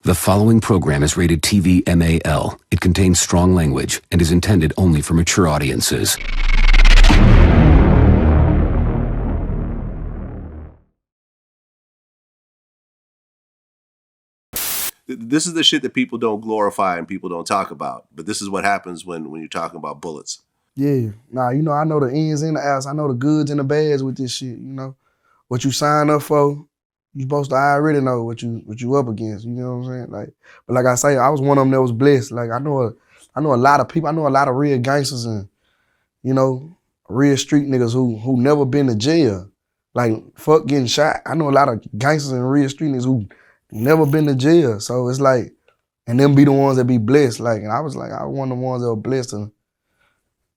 The following program is rated TV MAL. It contains strong language and is intended only for mature audiences. This is the shit that people don't glorify and people don't talk about. But this is what happens when you're talking about bullets. Yeah. Nah, you know, I know the ins and the outs. I know the goods and the bads with this shit, you know. What you sign up for, you supposed to already know what you up against, you know what I'm saying? Like, but like I say, I was one of them that was blessed. Like I know a lot of people, I know a lot of real gangsters and, you know, real street niggas who never been to jail. Like, fuck getting shot. I know a lot of gangsters and real street niggas who never been to jail. So it's like, and them be the ones that be blessed. Like, and I was one of the ones that were blessed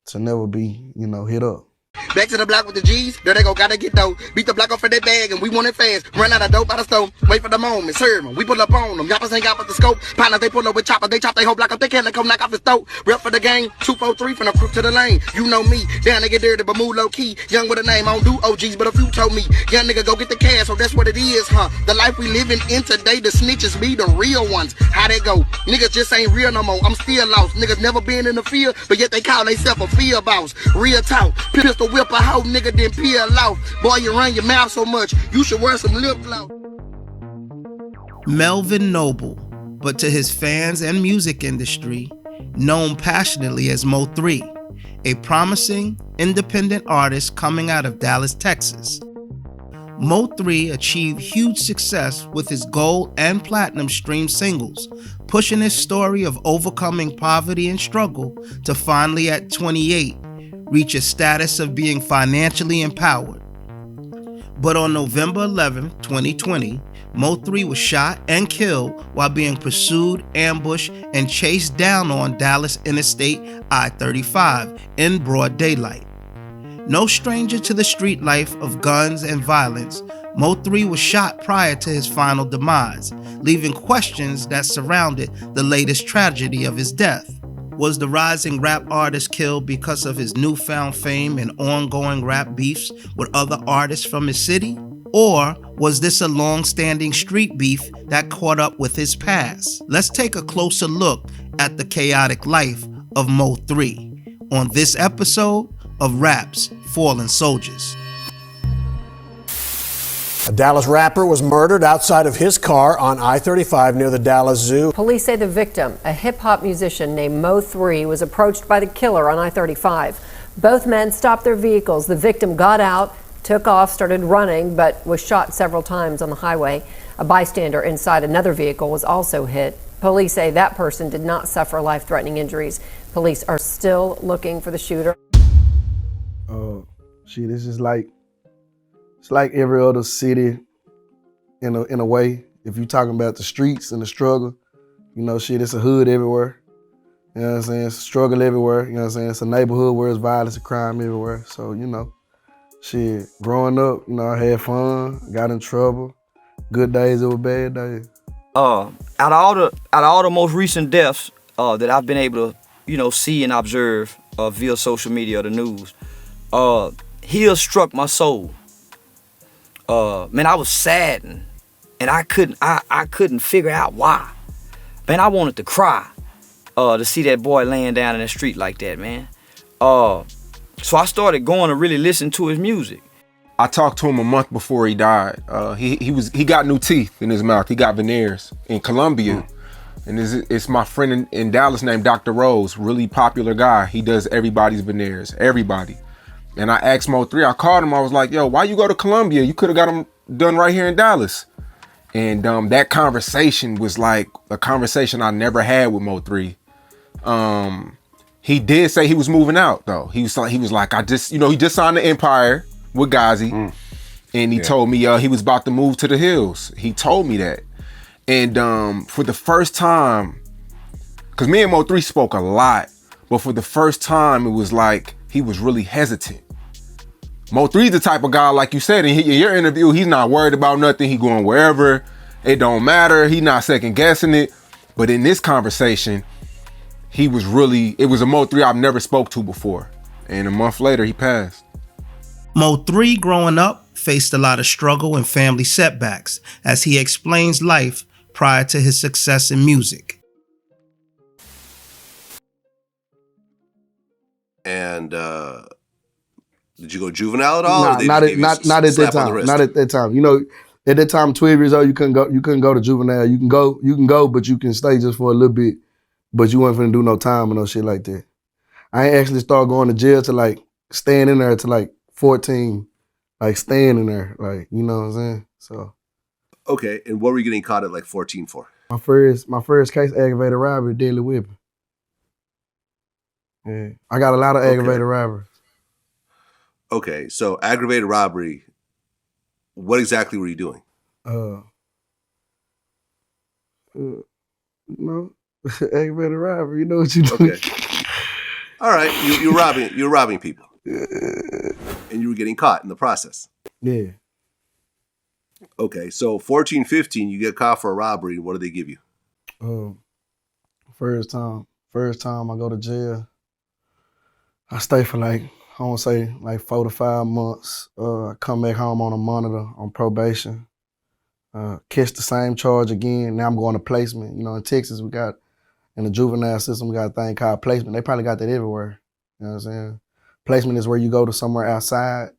to never be, you know, hit up. Back to the block with the G's, there they go, gotta get dope. Beat the block off of their bag and we want it fast. Run out of dope out of stove, wait for the moment, serve them. We pull up on them, yoppers ain't got but the scope. Partners, they pull up with choppers, they chop they whole block up, they can't let come knock off his throat. Rep for the gang, 243 from the crook to the lane. You know me, down they get dirty but move low key. Young with a name, I don't do OGs, but a few told me. Young nigga go get the cash, so that's what it is, huh? The life we living in today, the snitches be the real ones. How they go? Niggas just ain't real no more, I'm still lost. Niggas never been in the field, but yet they call themselves a field boss. Real talk, pistol whip a hoe nigga then peel off. Boy, you run your mouth so much, you should wear some lip gloss. Melvin Noble, but to his fans and music industry, known passionately as Mo3, a promising independent artist coming out of Dallas, Texas. Mo3 achieved huge success with his gold and platinum stream singles, pushing his story of overcoming poverty and struggle to finally at 28 reach a status of being financially empowered. But on November 11, 2020, Mo3 was shot and killed while being pursued, ambushed, and chased down on Dallas Interstate I-35 in broad daylight. No stranger to the street life of guns and violence, Mo3 was shot prior to his final demise, leaving questions that surrounded the latest tragedy of his death. Was the rising rap artist killed because of his newfound fame and ongoing rap beefs with other artists from his city? Or was this a long-standing street beef that caught up with his past? Let's take a closer look at the chaotic life of Mo3 on this episode of Rap's Fallen Soldiers. A Dallas rapper was murdered outside of his car on I-35 near the Dallas Zoo. Police say the victim, a hip-hop musician named Mo3, was approached by the killer on I-35. Both men stopped their vehicles. The victim got out, took off, started running, but was shot several times on the highway. A bystander inside another vehicle was also hit. Police say that person did not suffer life-threatening injuries. Police are still looking for the shooter. This is like, it's like every other city in a way. If you're talking about the streets and the struggle, you know, it's a hood everywhere. You know what I'm saying? It's a struggle everywhere. You know what I'm saying? It's a neighborhood where it's violence and crime everywhere. So, you know, growing up, you know, I had fun, got in trouble. Good days over bad days. Out of all the most recent deaths that I've been able to, you know, see and observe via social media or the news, Hill struck my soul. Man, I was saddened, and I couldn't figure out why. Man, I wanted to cry to see that boy laying down in the street like that, man. So I started going to really listen to his music. I talked to him a month before he died. He got new teeth in his mouth. He got veneers in Colombia. And it's my friend in Dallas named Dr. Rose, really popular guy. He does everybody's veneers, everybody. And I asked Mo3, I called him, I was like, yo, why you go to Colombia? You could have got him done right here in Dallas. And that conversation was like a conversation I never had with Mo3. He did say he was moving out though. He was like, he just signed the Empire with Ghazi. And he told me he was about to move to the hills. He told me that. And for the first time, cause me and Mo3 spoke a lot, but for the first time it was like, he was really hesitant. Mo3's the type of guy, like you said in your interview, he's not worried about nothing. He going wherever, it don't matter. He not second guessing it. But in this conversation, it was a Mo3 I've never spoke to before. And a month later, he passed. Mo3 growing up faced a lot of struggle and family setbacks as he explains life prior to his success in music. And did you go juvenile at all? Nah, or they not just at gave you a not at that slap on the time. wrist? Not at that time. You know, at that time, 12 years old, you couldn't go to juvenile. You can go, but you can stay just for a little bit. But you weren't finna do no time or no shit like that. I ain't actually start going to jail to like staying in there to like 14, like staying in there, like, you know what I'm saying? So. Okay, and what were you getting caught at like 14 for? My first case, aggravated robbery, deadly weapon. Yeah, I got a lot of aggravated robberies. Okay, so aggravated robbery. What exactly were you doing? You know, aggravated robbery. You know what you do? Okay. All right, you're robbing people, and you were getting caught in the process. Yeah. Okay, so 14, 15, you get caught for a robbery. What do they give you? First time I go to jail, I stay for like, I want to say like 4 to 5 months. I come back home on a monitor on probation. Catch the same charge again. Now I'm going to placement. You know, in Texas, we got, in the juvenile system, we got a thing called placement. They probably got that everywhere. You know what I'm saying? Placement is where you go to somewhere outside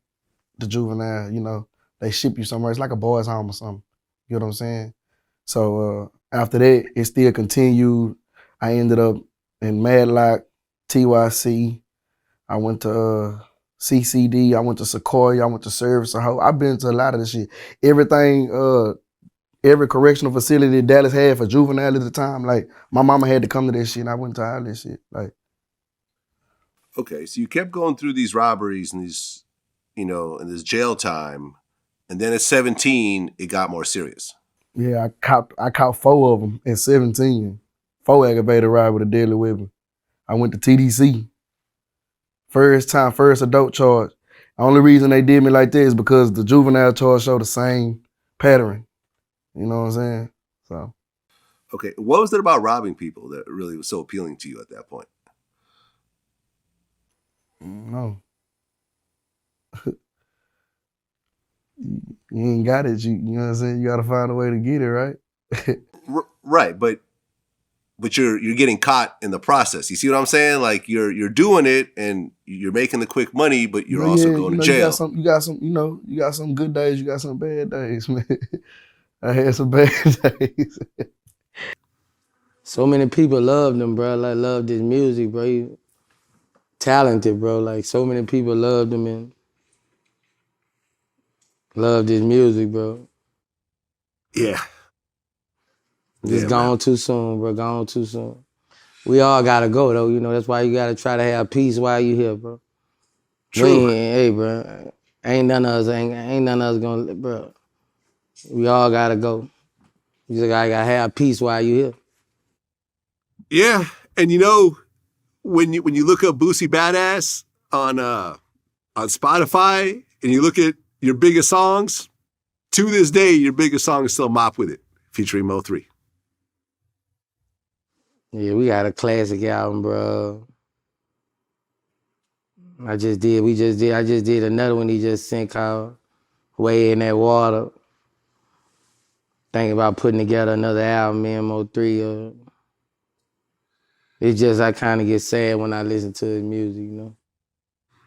the juvenile, you know. They ship you somewhere. It's like a boys' home or something. You know what I'm saying? So after that, it still continued. I ended up in Madlock, TYC. I went to CCD. I went to Sequoia. I went to Service. I've been to a lot of this shit. Everything, every correctional facility Dallas had for juvenile at the time, like, my mama had to come to that shit, and I went to all this shit. Like. Okay, so you kept going through these robberies and these, you know, and this jail time. And then at 17, it got more serious. Yeah, I caught 4 of them at 17. 4 aggravated robbery with a deadly weapon. I went to TDC. First adult charge. The only reason they did me like that is because the juvenile charge showed the same pattern. You know what I'm saying? So. Okay, what was it about robbing people that really was so appealing to you at that point? No. You ain't got it. You know what I'm saying? You got to find a way to get it, right? Right, but you're getting caught in the process. You see what I'm saying? Like you're doing it and you're making the quick money, but you're also going to jail. You got some good days. You got some bad days, man. I had some bad days. So many people loved him, bro. Like, loved his music, bro. He talented, bro. Like, so many people loved him and loved his music, bro. Yeah. Just gone too soon, bro. Gone too soon. We all gotta go, though. You know, that's why you gotta try to have peace while you here, bro. True. Hey, bro. Ain't none of us gonna, bro. We all gotta go. You just gotta have peace while you here. Yeah, and you know, when you look up Boosie Badass on Spotify and you look at your biggest songs, to this day, your biggest song is still "Mop With It," featuring Mo3. Yeah, we got a classic album, bro. I just did another one he just sent called Way in That Water. Thinking about putting together another album, me and Mo3. It's just I kind of get sad when I listen to his music, you know?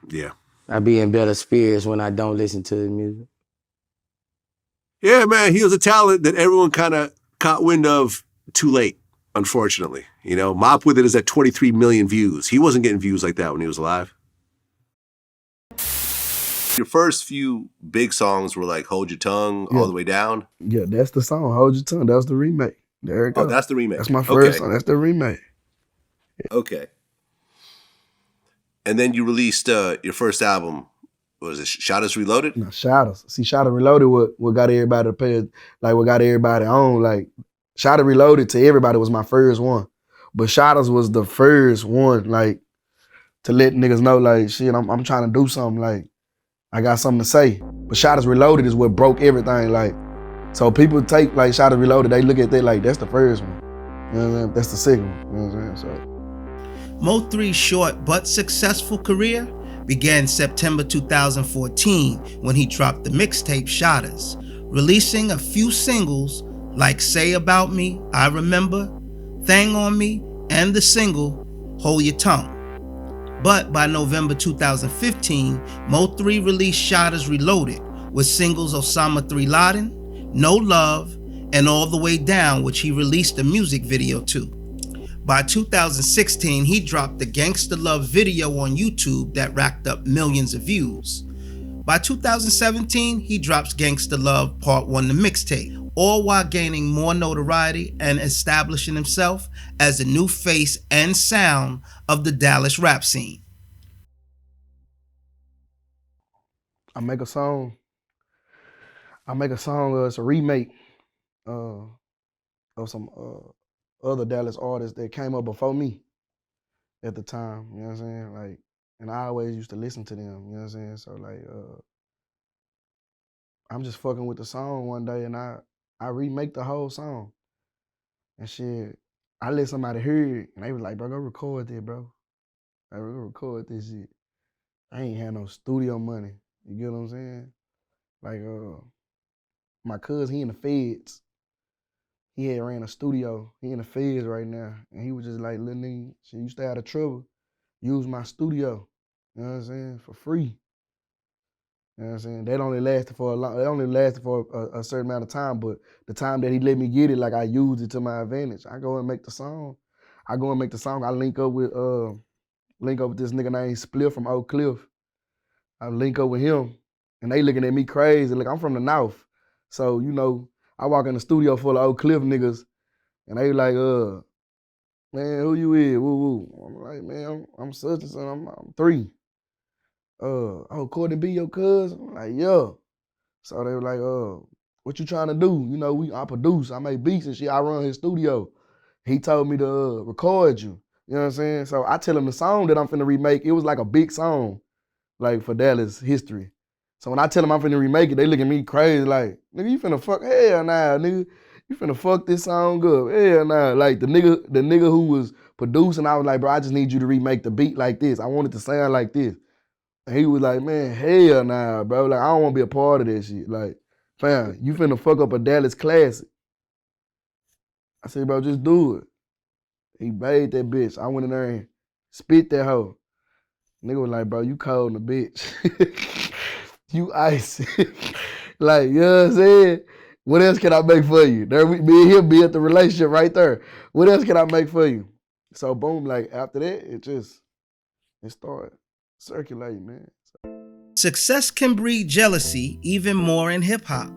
Yeah. I be in better spirits when I don't listen to his music. Yeah, man, he was a talent that everyone kind of caught wind of too late, unfortunately. You know, Mop With It is at 23 million views. He wasn't getting views like that when he was alive. Your first few big songs were like Hold Your Tongue, All the Way Down. Yeah, that's the song, Hold Your Tongue. That was the remake. There it goes. Oh, that's the remake. That's my first song. That's the remake. Yeah. Okay. And then you released your first album. What was it, Shout Reloaded? No, Shout See, Shout Reloaded what got everybody to pay, like what got everybody on. Like, Shout Reloaded to everybody was my first one. But Shout was the first one, like, to let niggas know, like, shit, I'm trying to do something, like, I got something to say. But Shout Reloaded is what broke everything, like. So people take, like, Shout Reloaded, they look at that like, that's the first one. You know what I'm saying? That's the second one. You know what I'm saying? So. Mo3's short but successful career began September 2014 when he dropped the mixtape Shotters, releasing a few singles like Say About Me, I Remember, Thang on Me, and the single Hold Your Tongue. But by November 2015, Mo3 released Shotters Reloaded with singles Osama 3 Laden, No Love, and All the Way Down, which he released a music video to. By 2016, he dropped the Gangsta Love video on YouTube that racked up millions of views. By 2017, he drops Gangsta Love Part 1 the mixtape, all while gaining more notoriety and establishing himself as the new face and sound of the Dallas rap scene. I make a song, it's a remake of some other Dallas artists that came up before me at the time, you know what I'm saying? Like, and I always used to listen to them, you know what I'm saying? So like, I'm just fucking with the song one day and I remake the whole song. And shit, I let somebody hear it and they was like, bro, go record that, bro. Like, go record this shit. I ain't had no studio money, you get what I'm saying? Like, my cousin, he in the feds. He had ran a studio. He in the feds right now. And he was just like, little nigga, shit, you stay out of trouble, use my studio. You know what I'm saying? For free. You know what I'm saying? That only lasted for a certain amount of time, but the time that he let me get it, like I used it to my advantage. I go and make the song. I link up with this nigga named Spliff from Oak Cliff. I link up with him. And they looking at me crazy. Like, I'm from the North. So, you know, I walk in the studio full of Oak Cliff niggas, and they like, man, who you is? Woo woo. I'm like, man, I'm such and such. I'm 3. Oh, Courtney B, your cousin? I'm like, yeah. So they were like, what you trying to do? You know, I produce, I make beats and shit. I run his studio. He told me to record you. You know what I'm saying? So I tell him the song that I'm finna remake, it was like a big song, like for Dallas history. So when I tell them I'm finna remake it, they look at me crazy like, nigga, you finna fuck, hell nah, nigga. You finna fuck this song up, hell nah. Like the nigga who was producing, I was like, bro, I just need you to remake the beat like this. I want it to sound like this. And he was like, man, hell nah, bro. Like, I don't wanna be a part of that shit. Like, fam, you finna fuck up a Dallas classic. I said, bro, just do it. He made that bitch. I went in there and spit that hoe. Nigga was like, bro, you cold in the bitch. You icy. Like, you know what I'm saying? What else can I make for you? There, me and him be at the relationship right there. What else can I make for you? So boom, like after that, it started circulating, man. Success can breed jealousy even more in hip hop.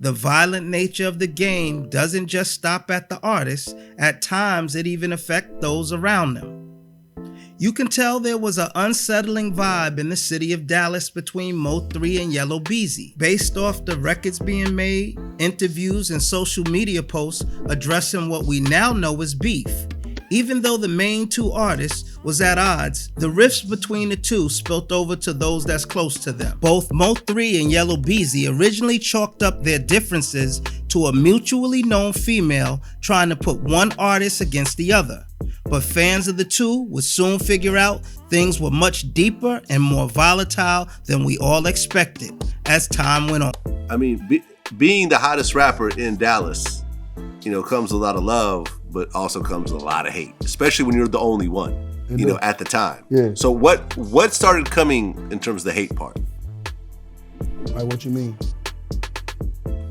The violent nature of the game doesn't just stop at the artist. At times, it even affects those around them. You can tell there was an unsettling vibe in the city of Dallas between Mo3 and Yellow Beezy, based off the records being made, interviews, and social media posts addressing what we now know as beef. Even though the main two artists was at odds, the rifts between the two spilt over to those that's close to them. Both Mo3 and Yellow Beezy originally chalked up their differences to a mutually known female trying to put one artist against the other. But fans of the two would soon figure out things were much deeper and more volatile than we all expected as time went on. I mean, being the hottest rapper in Dallas, you know, comes a lot of love, but also comes a lot of hate, especially when you're the only one, you know, at the time. Yeah. So what started coming in terms of the hate part? Like, what you mean?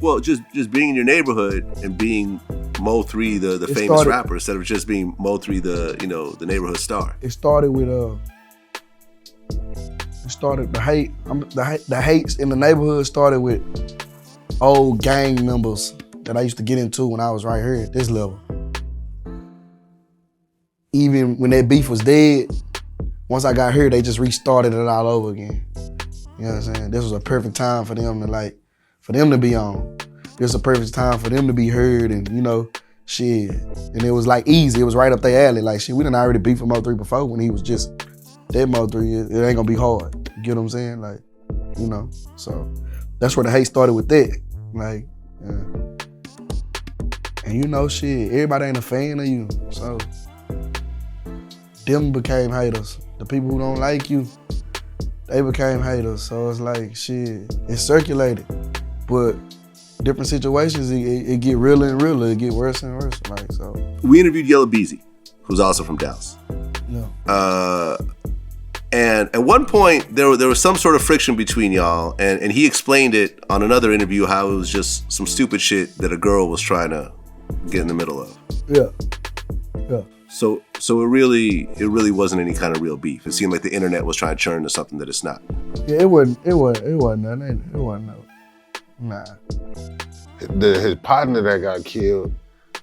Well, just being in your neighborhood and being Mo3 the famous rapper instead of just being Mo3 the neighborhood star. It started with the hate. The hates in the neighborhood started with old gang members that I used to get into when I was right here at this level. Even when that beef was dead, once I got here, they just restarted it all over again. You know what I'm saying? This was a perfect time for them to be on. This was a perfect time for them to be heard and, you know, shit. And it was like easy. It was right up their alley. Like, shit, we done already beef with Mo3 before when he was just that Mo3. It ain't gonna be hard. You get what I'm saying? Like, you know, so that's where the hate started with that. Like, yeah. And you know, shit, everybody ain't a fan of you. So them became haters. The people who don't like you, they became haters. So it's like, shit, it circulated. But different situations, it get realer and realer. It get worse and worse. Like so. We interviewed Yellow Beezy, who's also from Dallas. Yeah. And at one point, there was some sort of friction between y'all, and he explained it on another interview how it was just some stupid shit that a girl was trying to get in the middle of. Yeah. Yeah. So it really wasn't any kind of real beef. It seemed like the internet was trying to turn into something that it's not. Yeah, it wasn't nothing. It wasn't no. Nah. His partner that got killed,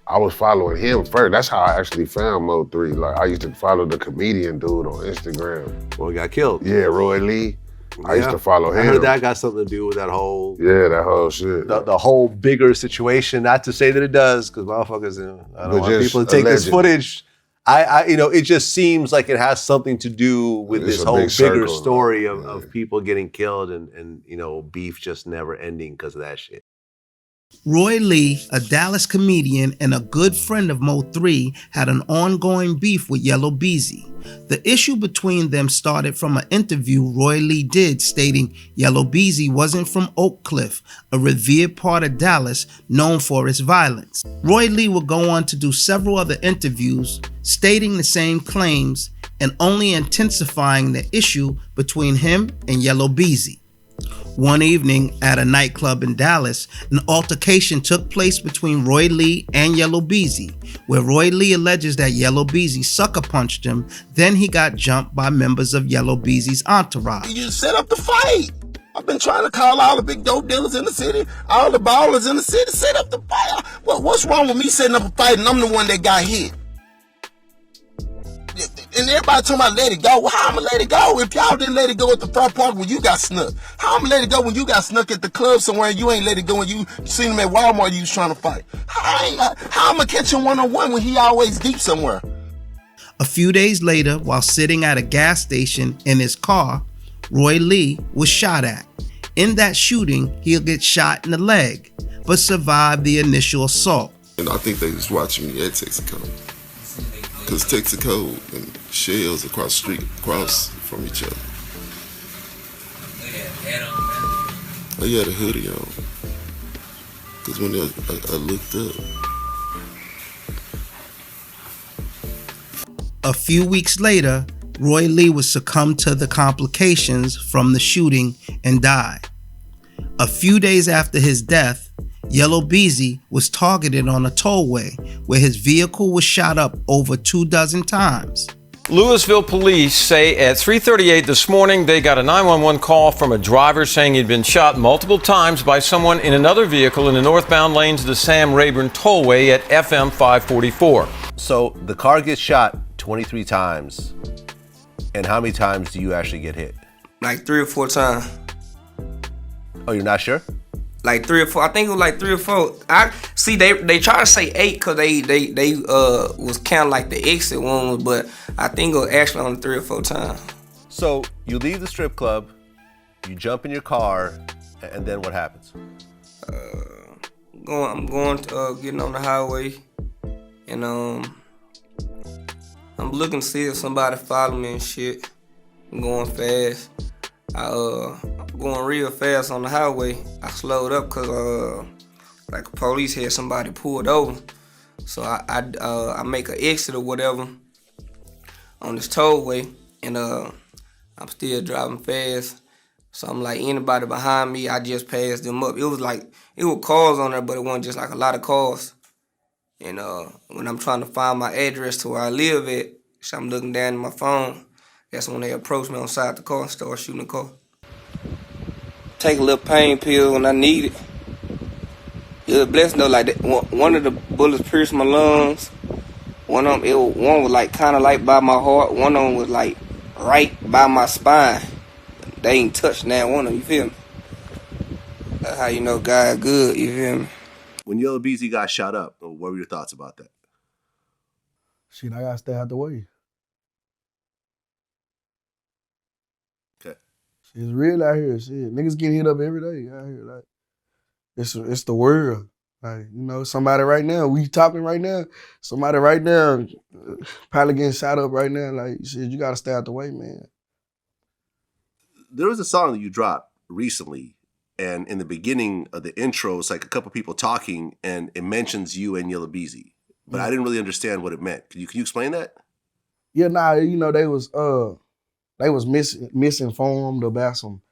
I was following him first. That's how I actually found Mo3. Like, I used to follow the comedian dude on Instagram. Well, he got killed. Yeah, Roy Lee. I used to follow him. I heard that got something to do with that whole... Yeah, that whole shit. The whole bigger situation. Not to say that it does, because motherfuckers, I don't want people to take this footage. It just seems like it has something to do with this whole bigger story of people getting killed and beef just never ending because of that shit. Roy Lee, a Dallas comedian and a good friend of Mo3, had an ongoing beef with Yellow Beezy. The issue between them started from an interview Roy Lee did stating Yellow Beezy wasn't from Oak Cliff, a revered part of Dallas known for its violence. Roy Lee would go on to do several other interviews stating the same claims and only intensifying the issue between him and Yellow Beezy. One evening at a nightclub in Dallas, an altercation took place between Roy Lee and Yellow Beezy, where Roy Lee alleges that Yellow Beezy sucker punched him, then he got jumped by members of Yellow Beezy's entourage. You set up the fight. I've been trying to call all the big dope dealers in the city, all the ballers in the city, set up the fight. Well, what's wrong with me setting up a fight and I'm the one that got hit? And everybody talking about let it go. Well, how I'm gonna let it go if y'all didn't let it go at the Thought Park when you got snuck? How I'm gonna let it go when you got snuck at the club somewhere and you ain't let it go when you seen him at Walmart you was trying to fight? How I'm gonna catch him one-on-one when he always deep somewhere? A few days later, while sitting at a gas station in his car, Roy Lee was shot at. In that shooting, he'll get shot in the leg, but survived the initial assault. And I think they was watching me at Texaco. Because Texaco and Shells across the street, across from each other. I had a hoodie on. Because when I looked up. A few weeks later, Roy Lee would succumb to the complications from the shooting and die. A few days after his death, Yellow Beezy was targeted on a tollway where his vehicle was shot up over 24 times. Louisville police say at 3:38 this morning they got a 911 call from a driver saying he'd been shot multiple times by someone in another vehicle in the northbound lanes of the Sam Rayburn tollway at FM 544. So the car gets shot 23 times. And how many times do you actually get hit? Like 3 or 4 times. Oh, you're not sure? Like 3 or 4. I think it was like 3 or 4. I see they try to say 8 because they was kind of like the exit ones, but I think it was actually on 3 or 4 times. So you leave the strip club, you jump in your car, and then what happens? I'm going to getting on the highway, and I'm looking to see if somebody follow me and shit. I'm going fast. I'm going real fast on the highway. I slowed up because like the police had somebody pulled over. So I make an exit or whatever on this tollway, and I'm still driving fast. So I'm like, anybody behind me, I just passed them up. It was cars on there, but it wasn't just like a lot of cars. And when I'm trying to find my address to where I live at, so I'm looking down at my phone. That's when they approached me on the side of the car and started shooting the car. Take a little pain pill when I need it. It was blessed though, like that. One of the bullets pierced my lungs. One was like kind of like by my heart. One of them was like right by my spine. They ain't touched that one of them, you feel me? That's how you know God good, you feel me? When Yellow Beezy got shot up, what were your thoughts about that? Shit, I gotta stay out the way. Okay. Shit, it's real out here. Shit, niggas getting hit up every day out here. Like, it's the world. Like, you know, somebody right now, we talking right now. Somebody right now, probably getting shot up right now. Like, shit, you gotta stay out the way, man. There was a song that you dropped recently and in the beginning of the intro, it's like a couple people talking, and it mentions you and Yellow Beezy, but I didn't really understand what it meant. Can you explain that? Yeah, nah, you know, they was misinformed about some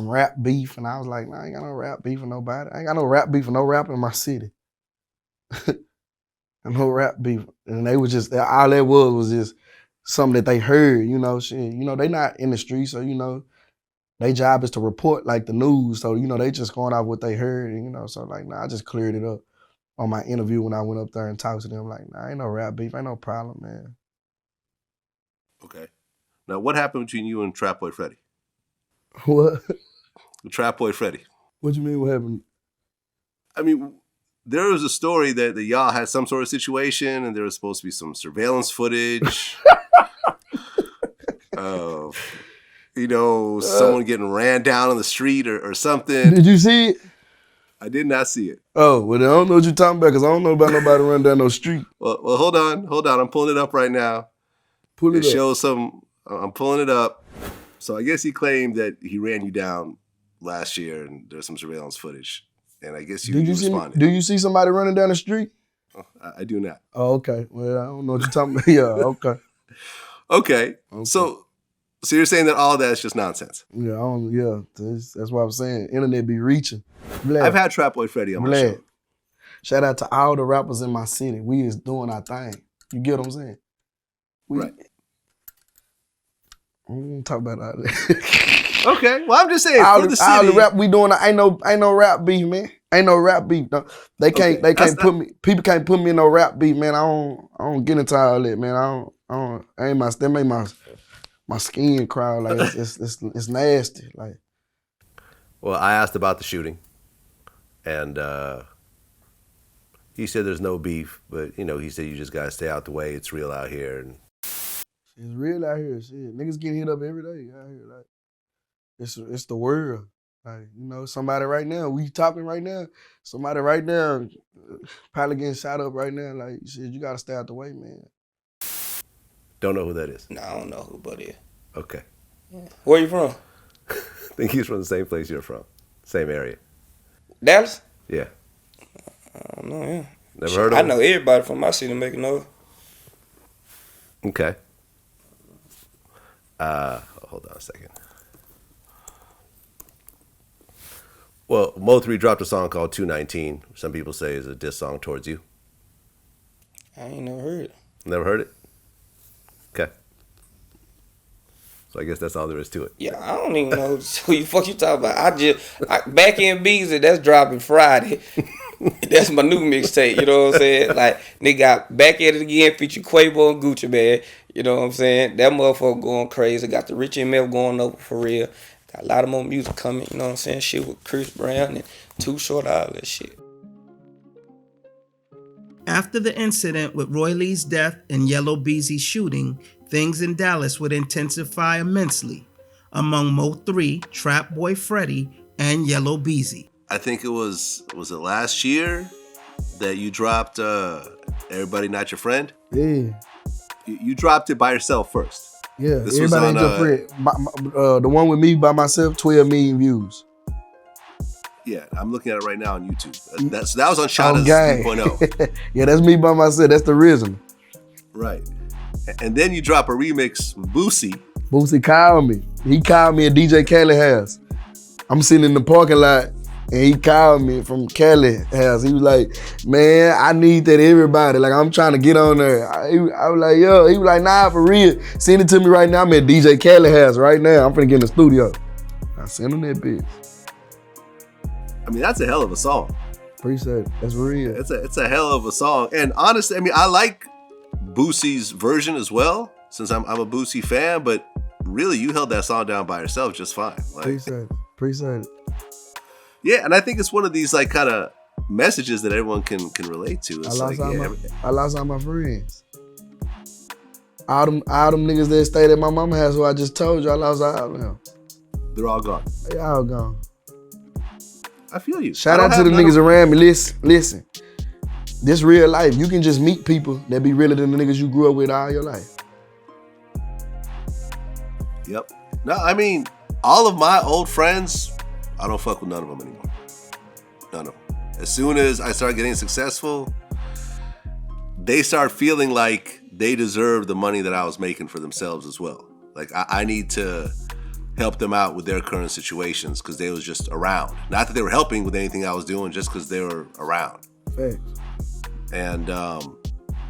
rap beef, and I was like, nah, I ain't got no rap beef with nobody. I ain't got no rap beef with no rapper in my city. No rap beef. And they was just, all that was just something that they heard, you know, shit. You know, they not in the street, so, you know, their job is to report like the news. So, you know, they just going off what they heard, and, you know, so like, nah, I just cleared it up on my interview when I went up there and talked to them. Like, nah, ain't no rap beef, ain't no problem, man. Okay. Now, what happened between you and Trap Boy Freddy? What? Trap Boy Freddy. What you mean, what happened? I mean, there was a story that y'all had some sort of situation, and there was supposed to be some surveillance footage of, you know, someone getting ran down on the street or something. Did you see it? I did not see it. Oh, well, I don't know what you're talking about, because I don't know about nobody running down no street. Well, hold on. I'm pulling it up right now. Pull it up. Shows some, I'm pulling it up. So I guess he claimed that he ran you down last year, and there's some surveillance footage. And I guess you responded. Do you see somebody running down the street? Oh, I do not. Oh, okay. Well, I don't know what you're talking about. Yeah, okay. Okay. So you're saying that all that is just nonsense? Yeah, that's what I'm saying. Internet be reaching. I've had Trap Boy Freddy on my show. Shout out to all the rappers in my city. We is doing our thing. You get what I'm saying? Right. I don't want to talk about all that. Okay, well, I'm just saying, all for the city. All the rap we doing, ain't no rap beef, man. Ain't no rap beef. No. They can't put me. People can't put me in no rap beef, man. I don't get into all that, man. That make my skin crawl. Like it's nasty. Like. Well, I asked about the shooting, and he said there's no beef, but you know, he said you just gotta stay out the way. It's real out here, and it's real out here. Shit, niggas getting hit up every day out here. Like. It's the world. Like, you know, somebody right now, we talking right now, somebody right now probably getting shot up right now. Like, shit, you gotta stay out the way, man. Don't know who that is. No, I don't know who Buddy is. Okay. Yeah. Where you from? I think he's from the same place you're from. Same area. Dallas? Yeah. I don't know him. Never heard of him? I know everybody from my city making noise. Okay. Hold on a second. Well, Mo3 dropped a song called 219. Some people say is a diss song towards you. I ain't never heard it. Never heard it? Okay. So I guess that's all there is to it. Yeah, I don't even know who you talking about. Back in Beezy, that's dropping Friday. That's my new mixtape, you know what I'm saying? Like, they got Back at It Again, featuring Quavo and Gucci, man. You know what I'm saying? That motherfucker going crazy. Got the Richie and Mel going over for real. Got a lot of more music coming, you know what I'm saying? Shit with Chris Brown and Too Short, all that shit. After the incident with Roy Lee's death and Yellow Beezy's shooting, things in Dallas would intensify immensely among Mo3, Trap Boy Freddy, and Yellow Beezy. I think it was it last year that you dropped Everybody Not Your Friend? Yeah. You dropped it by yourself first. Yeah, this Everybody Ain't Your Friend. The one with me by myself, 12 million views. Yeah, I'm looking at it right now on YouTube. That was on Shada's 3.0. Yeah, that's me by myself. That's the rhythm. Right. And then you drop a remix with Boosie. Boosie called me. He called me at DJ Cali house. I'm sitting in the parking lot, and he called me from Cali house. He was like, man, I need that everybody. Like, I'm trying to get on there. I was like, yo. He was like, nah, for real. Send it to me right now. I'm at DJ Cali house right now. I'm finna get in the studio. I sent him that bitch. I mean, that's a hell of a song. Appreciate it. That's real. It's a hell of a song. And honestly, I mean, I like Boosie's version as well, since I'm a Boosie fan, but really, you held that song down by yourself just fine. Like, Appreciate it. Yeah, and I think it's one of these like kind of messages that everyone can relate to. It's I lost all my friends. All them niggas that stayed at my mama's house who I just told you, I lost all of them. They're all gone. They all gone. I feel you. Shout out to the niggas around me. Listen. This real life. You can just meet people that be realer than the niggas you grew up with all your life. Yep. No, I mean, all of my old friends I don't fuck with none of them anymore. None of them. As soon as I start getting successful, they start feeling like they deserve the money that I was making for themselves as well. Like I need to help them out with their current situations because they was just around. Not that they were helping with anything I was doing, just because they were around. Facts. And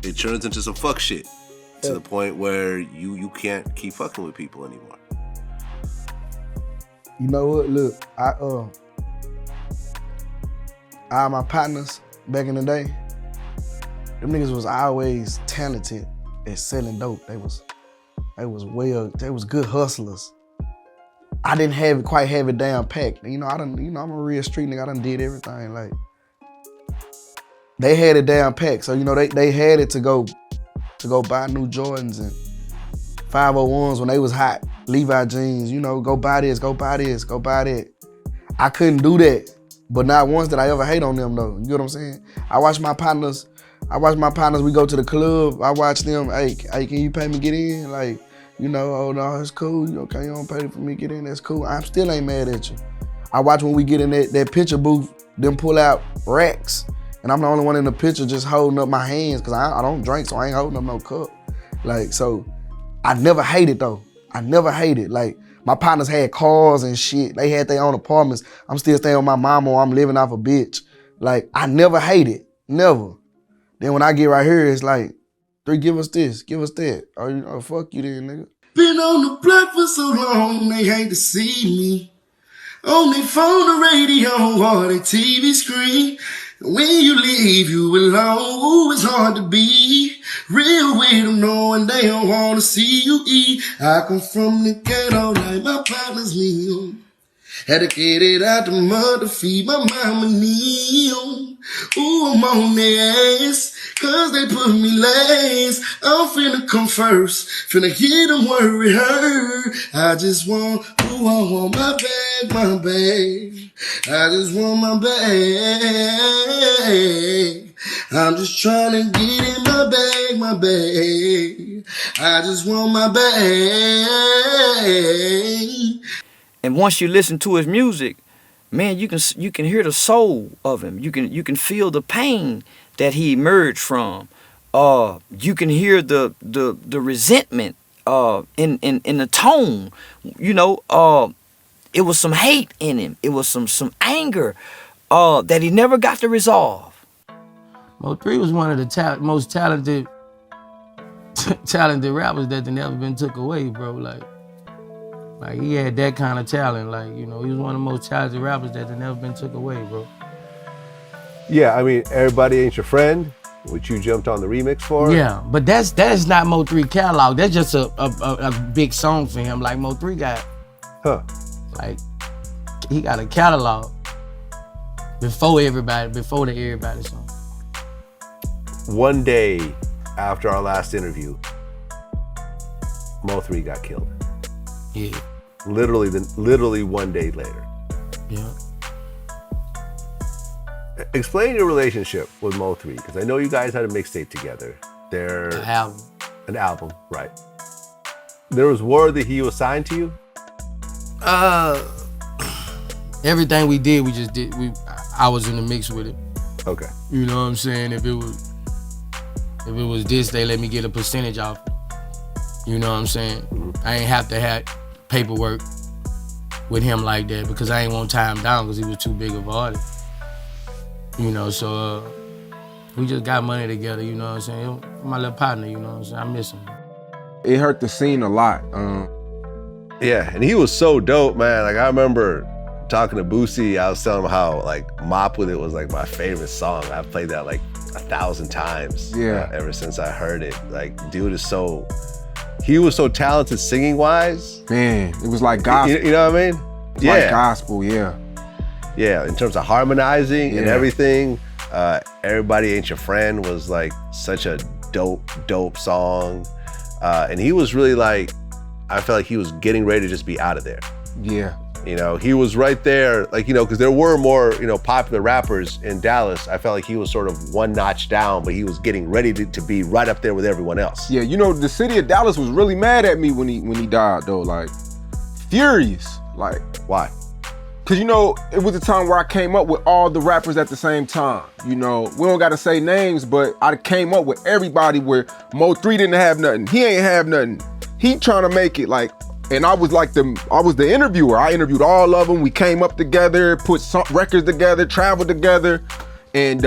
it turns into some fuck shit to the point where you can't keep fucking with people anymore. You know what? Look, my partners back in the day, them niggas was always talented at selling dope. They was good hustlers. I didn't quite have it down packed. I'm a real street nigga. I done did everything. Like, they had it down packed. So, they had it to go buy new Jordans and 501s when they was hot. Levi jeans, go buy this, go buy this, go buy that. I couldn't do that, but not once did I ever hate on them though. You get what I'm saying? I watch my partners, we go to the club, I watch them, hey, can you pay me get in? Like, oh no, it's cool. Okay, you don't pay for me get in, that's cool. I still ain't mad at you. I watch when we get in that picture booth, them pull out racks, and I'm the only one in the picture just holding up my hands, cause I don't drink, so I ain't holding up no cup. Like, so I never hated though. I never hated. Like, my partners had cars and shit. They had their own apartments. I'm still staying with my mama or I'm living off a bitch. Like, I never hated. Never. Then when I get right here, it's like, 3, give us this, give us that. Oh, fuck you then, nigga. Been on the block for so long, they hate to see me. On their phone, the radio, or their TV screen. When you leave, you alone, ooh, it's hard to be real with them, knowing they don't want to see you eat. I come from the ghetto like my partner's meal. Had to get it out the mud to feed my mama meal. Ooh, I'm on their ass, cause they put me last. I'm finna come first, finna hit them where it hurt. I want my bag, my bag. I just want my bag. I'm just trying to get in my bag, my bag. I just want my bag. And once you listen to his music, man, you can hear the soul of him. You can feel the pain that he emerged from. You can hear the resentment in the tone. It was some hate in him. It was some anger that he never got to resolve. Mo3 was one of the most talented rappers that never been took away, bro. Like he had that kind of talent. Like, he was one of the most talented rappers that never been took away, bro. Yeah, I mean, Everybody Ain't Your Friend, which you jumped on the remix for. Yeah, but that's not Mo3 catalog. That's just a big song for him. Like Mo3 got, like, he got a catalog before the Everybody song. One day after our last interview, Mo3 got killed. Yeah. Literally one day later. Yeah. Explain your relationship with Mo3, because I know you guys had a mixtape together. An album, right. There was word that he was signed to you? Everything we did, we just did. I was in the mix with it. Okay. You know what I'm saying? If it was this, they let me get a percentage off it. You know what I'm saying? Mm-hmm. I ain't have to have paperwork with him like that because I ain't want to tie him down because he was too big of an artist. So we just got money together, you know what I'm saying? My little partner, you know what I'm saying? I miss him. It hurt the scene a lot. Yeah, and he was so dope, man. Like, I remember talking to Boosie, I was telling him how, like, Mop With It was, like, my favorite song. I've played that, like, 1,000 times. Yeah. Ever since I heard it. Like, dude is he was so talented singing-wise. Man, it was like gospel. You know what I mean? Yeah. Like gospel, yeah. Yeah, in terms of harmonizing and everything. Everybody Ain't Your Friend was, like, such a dope song. And he was really, like, I felt like he was getting ready to just be out of there. Yeah. He was right there, like, because there were more, popular rappers in Dallas. I felt like he was sort of one notch down, but he was getting ready to be right up there with everyone else. Yeah, the city of Dallas was really mad at me when he died, though. Like, furious. Like, why? Cause you know, it was a time where I came up with all the rappers at the same time. You know, we don't gotta say names, but I came up with everybody where Mo3 didn't have nothing. He ain't have nothing. He trying to make it like, and I was the interviewer. I interviewed all of them. We came up together, put some records together, traveled together. And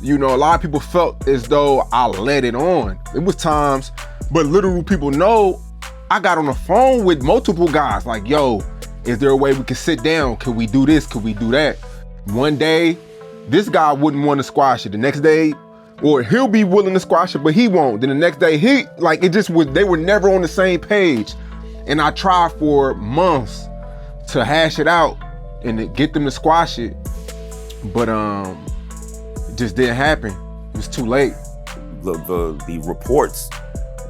you know, a lot of people felt as though I let it on. It was times, but literal people know I got on the phone with multiple guys like, yo, is there a way we can sit down? Could we do this? Could we do that? One day, this guy wouldn't want to squash it. The next day, or he'll be willing to squash it, but he won't. Then the next day, they were never on the same page. And I tried for months to hash it out and to get them to squash it. But it just didn't happen. It was too late. The reports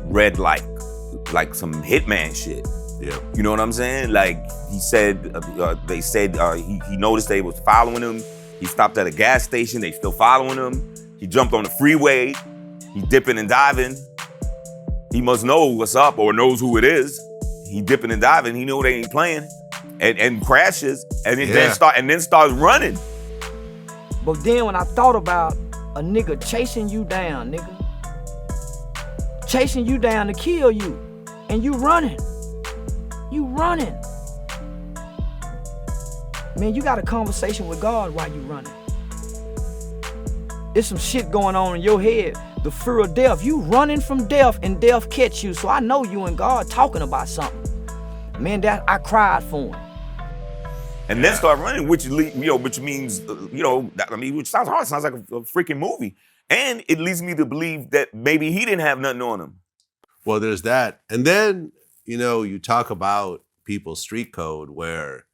read like some hitman shit. Yeah. You know what I'm saying? Like he said, they said he noticed they was following him. He stopped at a gas station, they still following him. He jumped on the freeway, he dipping and diving. He must know what's up or knows who it is. He dipping and diving, he knew they ain't playing. And crashes, and then starts running. But then when I thought about a nigga chasing you down, chasing you down to kill you, and you running. Man, you got a conversation with God while you running. There's some shit going on in your head, the fear of death. You running from death and death catch you, so I know you and God talking about something. Man, that I cried for him. And then start running, which means, which sounds hard, sounds like a freaking movie. And it leads me to believe that maybe he didn't have nothing on him. Well, there's that. And then, you talk about people's street code where,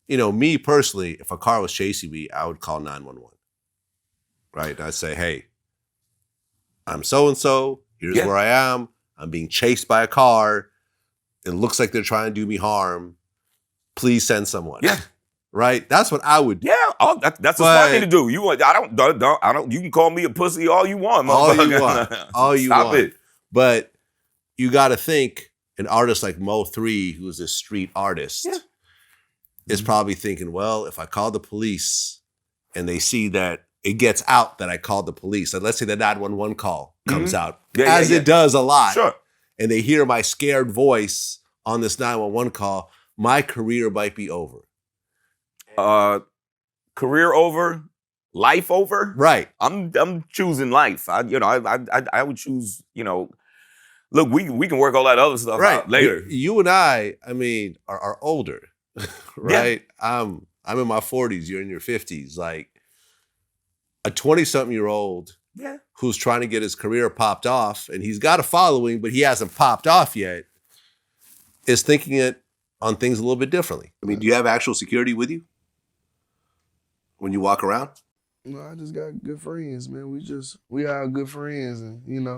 me personally, if a car was chasing me, I would call 911. Right? I'd say, hey, I'm so-and-so, here's where I am. I'm being chased by a car. It looks like they're trying to do me harm. Please send someone. Yeah. Right? That's what I would do. Yeah, that's a smart thing to do. You can call me a pussy all you want, motherfucker. All you Stop want. it. But you got to think an artist like Mo3, who's a street artist, is probably thinking, well, if I call the police and they see that it gets out that I called the police, and let's say the 911 call comes out, as it does a lot, and they hear my scared voice on this 911 call, my career might be over. Career over, life over. Right. I'm choosing life. I would choose. Look, we can work all that other stuff out later. You and I mean, are older, right? Yeah. I'm in my 40s. You're in your 50s. Like a 20-something-year-old who's trying to get his career popped off, and he's got a following, but he hasn't popped off yet, is thinking it on things a little bit differently. I mean, do you have actual security with you when you walk around? No, I just got good friends, man. We are good friends, and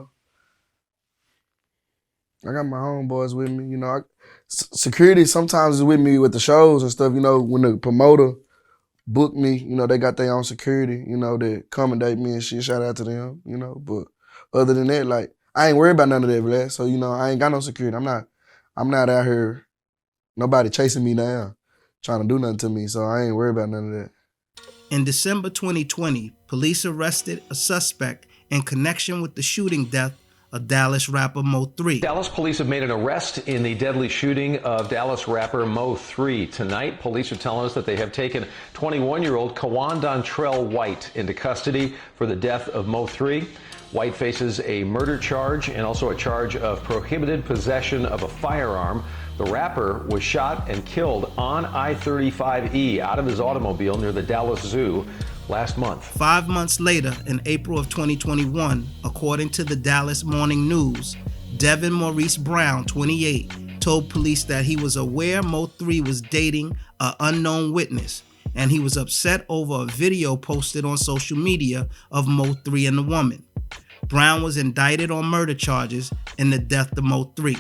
I got my homeboys with me. Security sometimes is with me with the shows and stuff. When the promoter book me, they got their own security, that accommodate me and shit. Shout out to them, But other than that, like I ain't worried about none of that, Vlad. So I ain't got no security. I'm not out here. Nobody chasing me down, trying to do nothing to me, so I ain't worried about none of that. In December 2020, police arrested a suspect in connection with the shooting death of Dallas rapper Mo3. Dallas police have made an arrest in the deadly shooting of Dallas rapper Mo3. Tonight, police are telling us that they have taken 21-year-old Kawan Dontrell White into custody for the death of Mo3. White faces a murder charge and also a charge of prohibited possession of a firearm. The rapper was shot and killed on I-35E out of his automobile near the Dallas Zoo last month. 5 months later, in April of 2021, according to the Dallas Morning News, Devin Maurice Brown, 28, told police that he was aware Mo3 was dating an unknown witness, and he was upset over a video posted on social media of Mo3 and the woman. Brown was indicted on murder charges in the death of Mo3.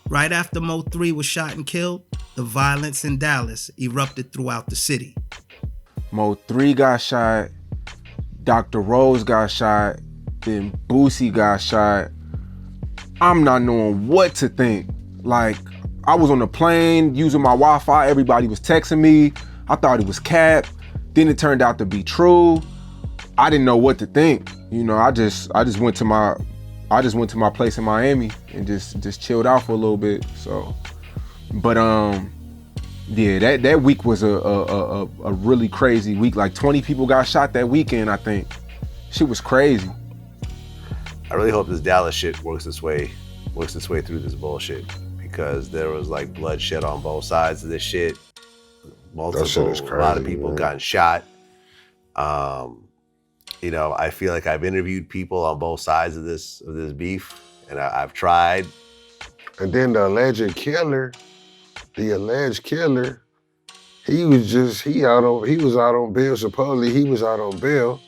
Right after Mo3 was shot and killed, the violence in Dallas erupted throughout the city. Mo3 got shot, Dr. Rose got shot, then Boosie got shot. I'm not knowing what to think. Like, I was on the plane using my Wi-Fi. Everybody was texting me. I thought it was cap. Then it turned out to be true. I didn't know what to think. You know, I just went to my place in Miami and just chilled out for a little bit. So, but yeah, that week was a really crazy week. Like 20 people got shot that weekend, I think. Shit was crazy. I really hope this Dallas shit works its way through this bullshit, because there was like bloodshed on both sides of this shit. That shit is crazy, a lot of people man. gotten shot. You know, I feel like I've interviewed people on both sides of this beef, and I've tried. And then the alleged killer, he was out on bail. Supposedly he was out on bail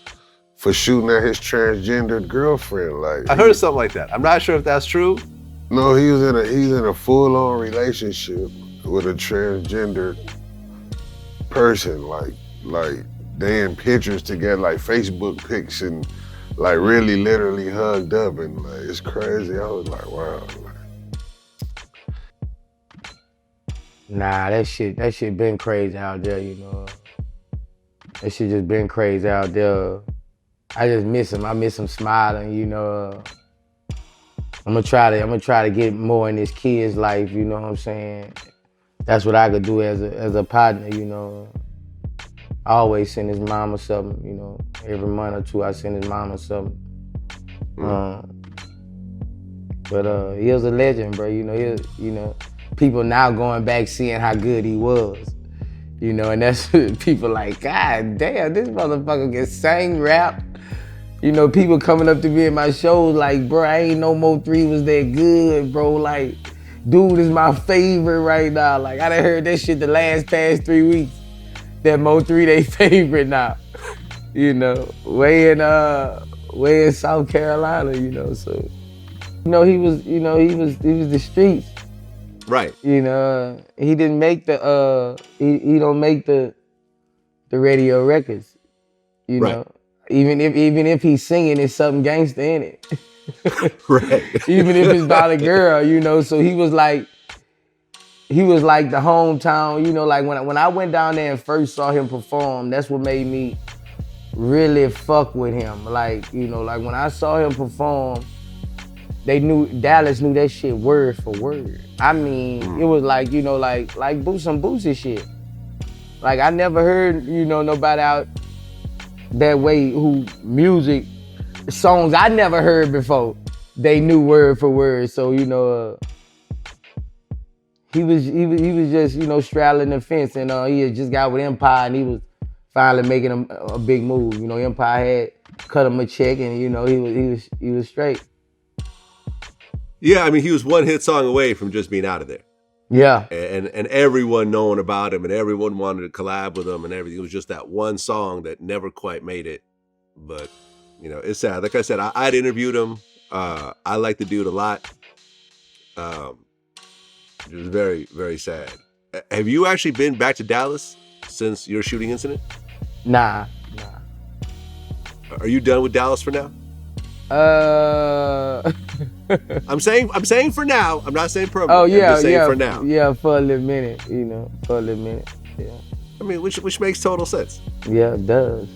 for shooting at his transgendered girlfriend. Like, I heard something like that. I'm not sure if that's true. No, he's in a full-on relationship with a transgender person. Like they in pictures together, like Facebook pics, and like really literally hugged up, and like it's crazy. I was like, wow. Nah, that shit been crazy out there, you know. That shit just been crazy out there. I just miss him. I miss him smiling, you know. I'm gonna try to get more in this kid's life, you know what I'm saying? That's what I could do as a partner, you know. I always send his mama something, you know. Every month or two I send his mama something. But he was a legend, bro. You know, people now going back seeing how good he was. You know, and that's people like, God damn, this motherfucker can sing, rap. You know, people coming up to me in my shows like, bro, I ain't know Mo3 was that good, bro. Like, dude is my favorite right now. Like, I done heard that shit the past 3 weeks. That Mo3 they favorite now. You know, way in South Carolina, you know, so. You know, he was the streets. Right. You know, he didn't make he don't make the radio records. You know. Even if he's singing, it's something gangster in it. Right. Even if it's about a girl, you know. So he was like the hometown, you know, like when I went down there and first saw him perform, that's what made me really fuck with him. Like, you know, like when I saw him perform, Dallas knew that shit word for word. I mean, it was like, you know, like some Boosie shit. Like I never heard, you know, nobody out that way who music, songs I never heard before, they knew word for word. So, you know, he was just, you know, straddling the fence, and he had just got with Empire, and he was finally making a big move. You know, Empire had cut him a check, and you know, he was straight. Yeah, I mean, he was one hit song away from just being out of there. Yeah. And everyone knowing about him, and everyone wanted to collab with him and everything. It was just that one song that never quite made it. But, you know, it's sad. Like I said, I'd interviewed him. I like the dude a lot. It was very, very sad. Have you actually been back to Dallas since your shooting incident? Nah. Are you done with Dallas for now? I'm saying for now. I'm not saying permanently. Oh yeah, I'm just saying for now. Yeah, for a little minute, you know, Yeah. I mean, which makes total sense. Yeah, it does.